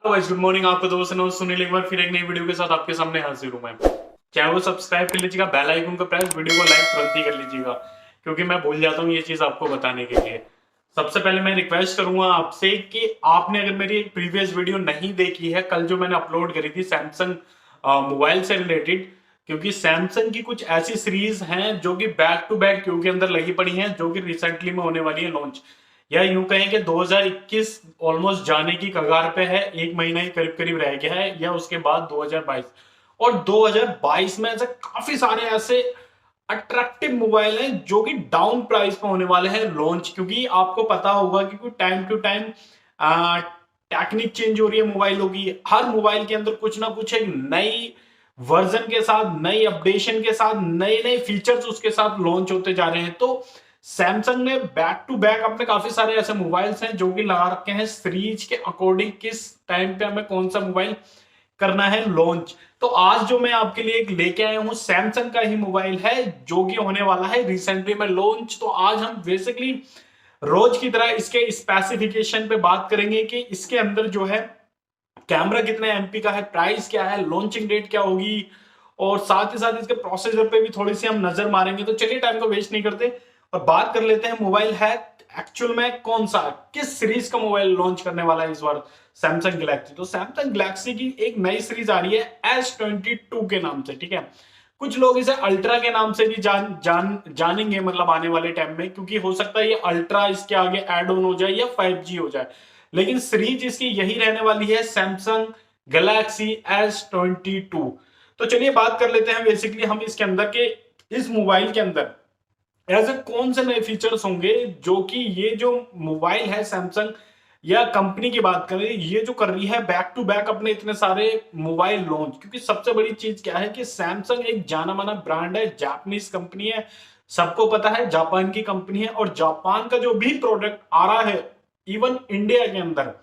Hello guys, good morning. आपका दोस्त सुनील एक बार फिर एक नई वीडियो के साथ आपके सामने हाजिर हूं मैं। चैनल को सब्सक्राइब कर लीजिएगा, बेल आइकन को प्रेस, वीडियो को लाइक तुरंत ही कर लीजिएगा क्योंकि मैं भूल जाता हूं ये चीज आपको बताने के लिए। सबसे पहले मैं रिक्वेस्ट करूंगा आपसे कि आपने अगर मेरी एक प्रीवियस वीडियो नहीं देखी है, कल जो मैंने अपलोड करी थी सैमसंग मोबाइल से रिलेटेड, क्योंकि सैमसंग की कुछ ऐसी सीरीज हैं जो कि बैक टू बैक क्यू के अंदर लगी पड़ी हैं, जो कि रिसेंटली में होने वाली है लॉन्च, या यूं कहें कि 2021 ऑलमोस्ट जाने की कगार पे है, एक महीना ही करीब करीब रह गया है, या उसके बाद 2022। और 2022 में ऐसे काफी सारे ऐसे अट्रैक्टिव मोबाइल हैं जो कि डाउन प्राइस पे होने वाले हैं लॉन्च, क्योंकि आपको पता होगा कि time to time technique change हो रही है मोबाइलों की। हर मोबाइल के अंदर कुछ ना कुछ एक नई वर्जन के साथ, नई अपडेशन के साथ, नए नए फीचर्स उसके साथ लॉन्च होते जा रहे हैं। तो सैमसंग ने बैक टू बैक अपने काफी सारे ऐसे मोबाइल्स हैं जो कि लगा रखे हैं सीरीज के अकॉर्डिंग, किस टाइम पे हमें कौन सा मोबाइल करना है लॉन्च। तो आज जो मैं आपके लिए एक लेके आया हूं सैमसंग का ही मोबाइल है जो कि होने वाला है रिसेंटली में लॉन्च। तो आज हम बेसिकली रोज की तरह इसके स्पेसिफिकेशन पे बात करेंगे कि इसके अंदर जो है कैमरा कितने एमपी का है, प्राइस क्या है, लॉन्चिंग डेट क्या होगी, और साथ ही साथ इसके प्रोसेसर पे भी थोड़ी सी हम नजर मारेंगे। तो चलिए टाइम को वेस्ट नहीं करते और बात कर लेते हैं मोबाइल है एक्चुअल में कौन सा, किस सीरीज का मोबाइल लॉन्च करने वाला है इस बार सैमसंग गैलेक्सी। तो सैमसंग गैलेक्सी की एक नई सीरीज आ रही है S22 के नाम से, ठीक है। कुछ लोग इसे अल्ट्रा के नाम से भी जानेंगे, मतलब आने वाले टाइम में, क्योंकि हो सकता है ये अल्ट्रा इसके आगे एड ऑन हो जाए या 5G हो जाए, लेकिन सीरीज इसकी यही रहने वाली है, सैमसंग गैलेक्सी S22। तो चलिए बात कर लेते हैं बेसिकली हम इसके अंदर के, इस मोबाइल के अंदर ऐसे कौन से नए फीचर्स होंगे जो कि ये जो मोबाइल है सैमसंग या कंपनी की बात करें, ये जो कर रही है बैक टू बैक अपने इतने सारे मोबाइल लॉन्च। क्योंकि सबसे बड़ी चीज क्या है कि सैमसंग एक जाना माना ब्रांड है, जापानीज कंपनी है, सबको पता है जापान की कंपनी है, और जापान का जो भी प्रोडक्ट आ रहा है इवन इंडिया के अंदर,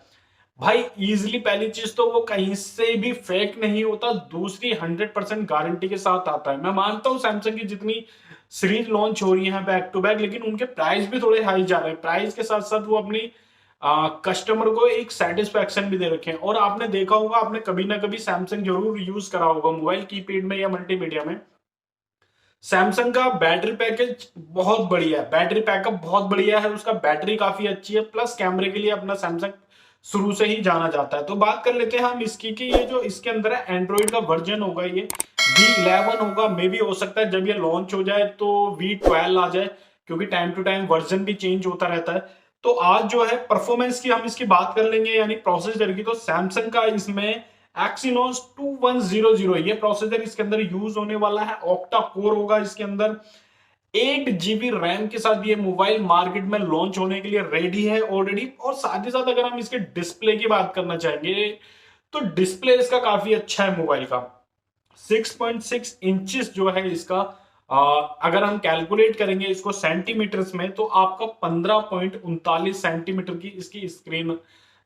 भाई इजिली पहली चीज तो वो कहीं से भी फेक नहीं होता, दूसरी 100% गारंटी के साथ आता है। मैं मानता हूं सैमसंग की जितनी सीरीज लॉन्च हो रही है बैक टू बैक, लेकिन उनके प्राइस भी थोड़े हाई जा रहे हैं। प्राइस के साथ साथ वो अपनी कस्टमर को एक सेटिस्फेक्शन भी दे रखे हैं। और आपने देखा होगा, आपने कभी ना कभी सैमसंग जरूर यूज करा होगा मोबाइल कीपैड में या मल्टीमीडिया में। सैमसंग का बैटरी पैकेज बहुत बढ़िया है, बैटरी बैकअप बहुत बढ़िया है, उसका बैटरी काफी अच्छी है, प्लस कैमरे के लिए अपना सैमसंग शुरू से ही जाना जाता है। तो बात कर लेते हैं हम इसकी कि ये जो इसके अंदर है एंड्रॉइड का वर्जन होगा, ये V11 होगा। मे भी हो सकता है जब ये लॉन्च हो जाए तो V12 आ जाए, क्योंकि टाइम टू टाइम वर्जन भी चेंज होता रहता है। तो आज जो है परफॉर्मेंस की हम इसकी बात कर लेंगे, यानी प्रोसेसर की। तो सैमसंग का इसमें एक्सिनोस 2100 ये प्रोसेसर इसके अंदर यूज होने वाला है। ऑक्टा कोर होगा इसके अंदर, 8 GB रैम के साथ ये मोबाइल मार्केट में लॉन्च होने के लिए रेडी है ऑलरेडी। और साथ ही साथ अगर हम इसके डिस्प्ले की बात करना चाहेंगे तो डिस्प्ले इसका काफी अच्छा है मोबाइल का, 6.6 इंचेस जो है इसका। अगर हम कैलकुलेट करेंगे इसको सेंटीमीटर्स में तो आपका 15.39 सेंटीमीटर की इसकी स्क्रीन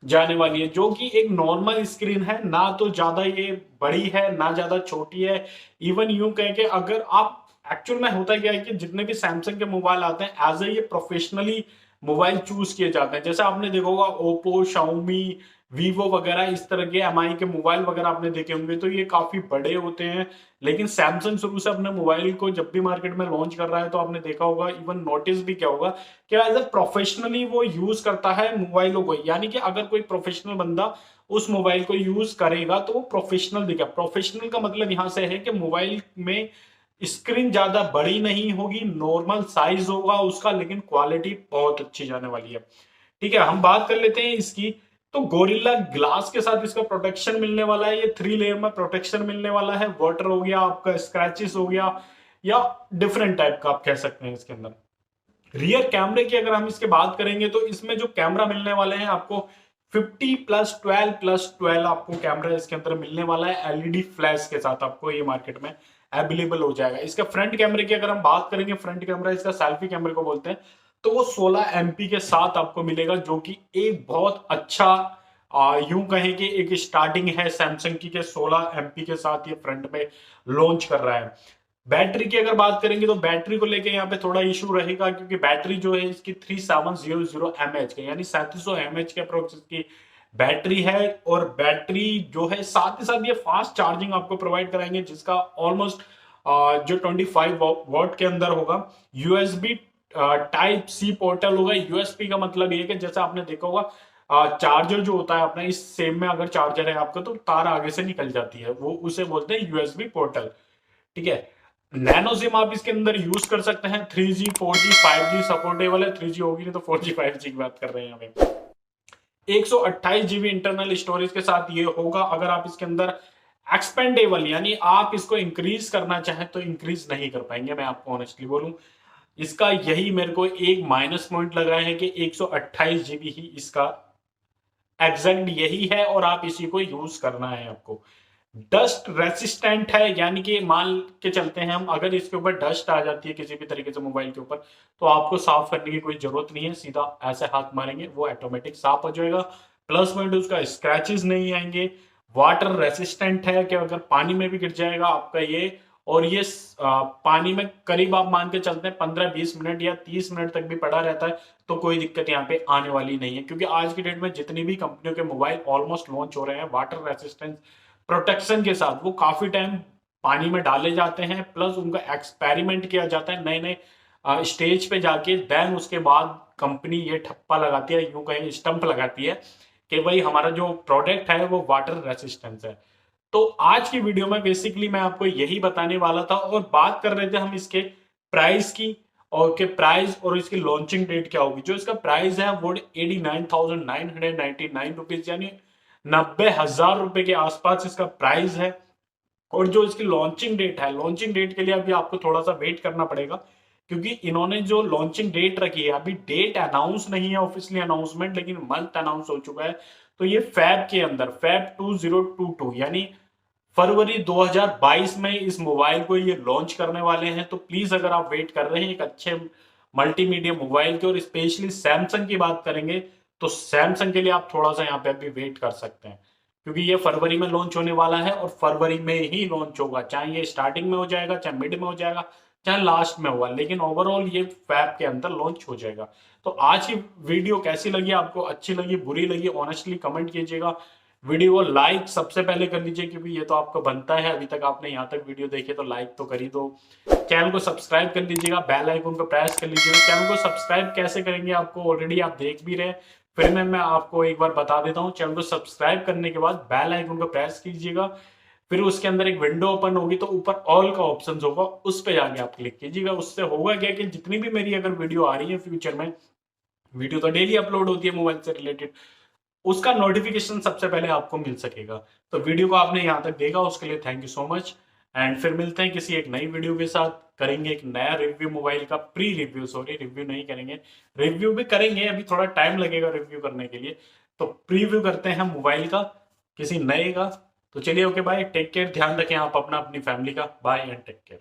जाने वाली है, जो कि एक नॉर्मल स्क्रीन है, ना तो ज्यादा ये बड़ी है ना ज्यादा छोटी है। इवन यूं कह के अगर आप, एक्चुअल में होता क्या है कि जितने भी सैमसंग के मोबाइल आते हैं एज ए ये प्रोफेशनली मोबाइल चूज किए जाते हैं। जैसे आपने देखा होगा ओप्पो, शाओमी, वीवो वगैरह इस तरह के एमआई के मोबाइल वगैरह आपने देखे होंगे, तो ये काफी बड़े होते हैं। लेकिन सैमसंग शुरू से अपने मोबाइल को जब भी मार्केट में लॉन्च कर रहा है तो आपने देखा होगा, इवन नोटिस भी क्या होगा कि एज ए प्रोफेशनली वो यूज करता है मोबाइलों को। यानी कि अगर कोई प्रोफेशनल बंदा उस मोबाइल को यूज करेगा तो वो प्रोफेशनल दिखेगा। प्रोफेशनल का मतलब यहां से है कि मोबाइल में स्क्रीन ज्यादा बड़ी नहीं होगी, नॉर्मल साइज होगा उसका, लेकिन क्वालिटी बहुत अच्छी जाने वाली है। ठीक है, हम बात कर लेते हैं इसकी। तो गोरिल्ला ग्लास के साथ इसका प्रोटेक्शन मिलने वाला है, ये 3 लेयर में प्रोटेक्शन मिलने वाला है। वाटर हो गया आपका, स्क्रैचेस हो गया, या डिफरेंट टाइप का आप कह सकते हैं इसके अंदर। रियर कैमरे की अगर हम इसके बात करेंगे तो इसमें जो कैमरा मिलने वाले हैं आपको 50+12+12 आपको कैमरा इसके अंदर मिलने वाला है। एलईडी फ्लैश के साथ आपको ये मार्केट में अवेलेबल हो जाएगा। इसके फ्रंट कैमरे की अगर हम बात करेंगे, फ्रंट कैमरा इसका सेल्फी कैमरे को बोलते हैं, तो वो 16 MP के साथ आपको मिलेगा, जो कि एक बहुत अच्छा यूं कहें कि एक स्टार्टिंग है सैमसंग की, के 16 MP के साथ ये फ्रंट में लॉन्च कर रहा है। बैटरी की अगर बात करेंगे तो बैटरी को लेके यहाँ पे थोड़ा इशू रहेगा, क्योंकि बैटरी जो है इसकी 3700 mAh के, यानी 3700 mAh के अप्रोक्स की बैटरी है, और बैटरी जो है साथ ही साथ ये फास्ट चार्जिंग आपको प्रोवाइड कराएंगे, जिसका ऑलमोस्ट जो 25 वॉट के अंदर होगा। यूएसबी टाइप सी पोर्टल होगा। यूएसबी का मतलब ये है कि जैसे आपने देखा होगा चार्जर जो होता है अपना, इस सेम में अगर चार्जर है आपका तो तार आगे से निकल जाती है, वो उसे बोलते हैं यूएसबी पोर्टल। ठीक है। नैनो सिम आप इसके अंदर यूज कर सकते हैं। 3G 4G 5G सपोर्टेबल है। 3G होगी नहीं तो 4G 5G की बात कर रहे हैं हमें। 128 GB इंटरनल स्टोरेज के साथ ये होगा। अगर आप इसके अंदर एक्सपेंडेबल यानी आप इसको इंक्रीज करना चाहें तो इंक्रीज नहीं कर पाएंगे, मैं आपको ऑनेस्टली बोलूं। इसका यही मेरे को एक माइनस पॉइंट लगा है कि 128 GB ही इसका एग्जैक्ट यही है, और आप इसी को यूज करना है आपको। डस्ट रेसिस्टेंट है, यानी कि मान के चलते हैं हम, अगर इसके ऊपर डस्ट आ जाती है किसी भी तरीके से मोबाइल के ऊपर, तो आपको साफ करने की कोई जरूरत नहीं है, सीधा ऐसे हाथ मारेंगे वो ऑटोमेटिक साफ हो जाएगा। प्लस पॉइंट उसका स्क्रैचेस नहीं आएंगे। वाटर रेसिस्टेंट है कि अगर पानी में भी गिर जाएगा आपका ये, और ये पानी में करीब आप मान के चलते हैं 15-20 मिनट या 30 मिनट तक भी पड़ा रहता है, तो कोई दिक्कत यहाँ पे आने वाली नहीं है। क्योंकि आज की डेट में जितनी भी कंपनियों के मोबाइल ऑलमोस्ट लॉन्च हो रहे हैं वाटर रेसिस्टेंस प्रोटेक्शन के साथ, वो काफी टाइम पानी में डाले जाते हैं, प्लस उनका एक्सपेरिमेंट किया जाता है नए नए स्टेज पे जाके, देन उसके बाद कंपनी ये ठप्पा लगाती है, यूं कहें स्टंप लगाती है कि भाई हमारा जो प्रोडक्ट है वो वाटर रेसिस्टेंस है। तो आज की वीडियो में बेसिकली मैं आपको यही बताने वाला था, और बात कर रहे थे हम इसके प्राइस की, और के प्राइस और इसकी लॉन्चिंग डेट क्या होगी। जो इसका प्राइस है वो 89,999 रुपीज, यानी 90,000 रुपए के आसपास इसका प्राइस है। और जो इसकी लॉन्चिंग डेट है, लॉन्चिंग डेट के लिए अभी आपको थोड़ा सा वेट करना पड़ेगा, क्योंकि इन्होंने जो लॉन्चिंग डेट रखी है, अभी डेट अनाउंस नहीं है ऑफिशियली अनाउंसमेंट, लेकिन मंथ अनाउंस हो चुका है। तो ये फैब के अंदर, फैब 2022 यानी फरवरी 2022 में इस मोबाइल को ये लॉन्च करने वाले हैं। तो प्लीज अगर आप वेट कर रहे हैं एक अच्छे मल्टीमीडिया मोबाइल के, और स्पेशली सैमसंग की बात करेंगे, तो सैमसंग के लिए आप थोड़ा सा यहाँ पे अभी वेट कर सकते हैं, क्योंकि ये फरवरी में लॉन्च होने वाला है, और फरवरी में ही लॉन्च होगा। चाहे ये स्टार्टिंग में हो जाएगा, चाहे मिड में हो जाएगा, चाहे लास्ट में होगा, लेकिन ओवरऑल ये फैब के अंदर लॉन्च हो जाएगा। तो आज की वीडियो कैसी लगी आपको, अच्छी लगी बुरी लगी, ऑनेस्टली कमेंट कीजिएगा। वीडियो को लाइक सबसे पहले कर लीजिए, क्योंकि ये तो आपको बनता है। अभी तक आपने यहाँ तक वीडियो देखी तो लाइक तो कर ही दो। चैनल को सब्सक्राइब कर लीजिएगा, बेल आइकन को प्रेस कर लीजिएगा। चैनल को सब्सक्राइब कैसे करेंगे आपको ऑलरेडी आप देख भी रहे हैं, फिर मैं आपको एक बार बता देता हूँ। चैनल को सब्सक्राइब करने के बाद बेल आइकन को प्रेस कीजिएगा, फिर उसके अंदर एक विंडो ओपन होगी, तो ऊपर ऑल का ऑप्शन होगा, उस पर जाके आप क्लिक कीजिएगा। उससे होगा क्या कि जितनी भी मेरी अगर वीडियो आ रही है फ्यूचर में, वीडियो तो डेली अपलोड होती है मोबाइल से रिलेटेड, उसका नोटिफिकेशन सबसे पहले आपको मिल सकेगा। तो वीडियो को आपने यहाँ तक देखा उसके लिए thank you so much, and फिर मिलते हैं किसी एक नई वीडियो के साथ। करेंगे एक नया रिव्यू मोबाइल का, प्री रिव्यू, सॉरी रिव्यू नहीं करेंगे, रिव्यू भी करेंगे, अभी थोड़ा टाइम लगेगा रिव्यू करने के लिए। तो प्रीव्यू करते हैं मोबाइल का किसी नए का। तो चलिए ओके बाय, टेक केयर, ध्यान रखें आप अपना, अपनी फैमिली का। Bye and take care.